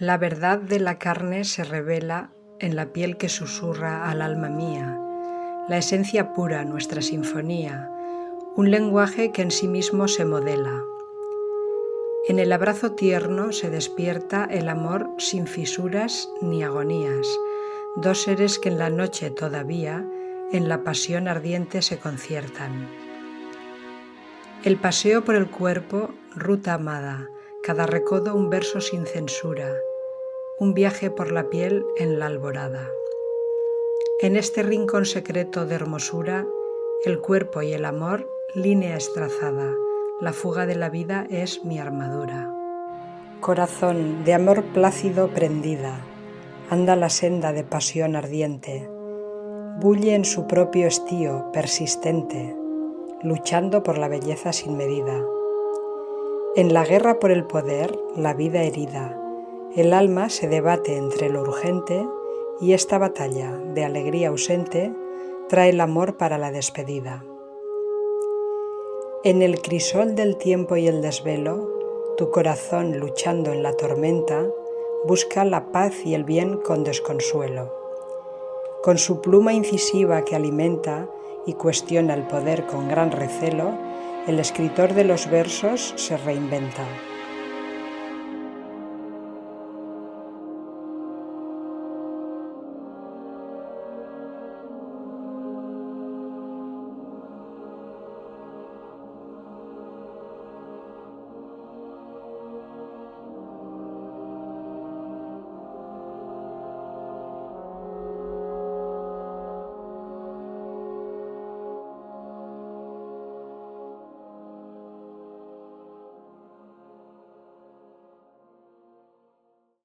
La verdad de la carne se revela en la piel que susurra al alma mía, la esencia pura, nuestra sinfonía, un lenguaje que en sí mismo se modela. En el abrazo tierno se despierta el amor sin fisuras ni agonías, dos seres que en la noche todavía en la pasión ardiente se conciertan. El paseo por el cuerpo, ruta amada, cada recodo un verso sin censura, un viaje por la piel en la alborada. En este rincón secreto de hermosura, el cuerpo y el amor, línea estrazada, la fuga de la vida es mi armadura. Corazón de amor plácido prendida, anda la senda de pasión ardiente, bulle en su propio estío persistente, luchando por la belleza sin medida. En la guerra por el poder, la vida herida, el alma se debate entre lo urgente y esta batalla de alegría ausente trae el amor para la despedida. En el crisol del tiempo y el desvelo, tu corazón luchando en la tormenta busca la paz y el bien con desconsuelo. Con su pluma incisiva que alimenta y cuestiona el poder con gran recelo, el escritor de los versos se reinventa.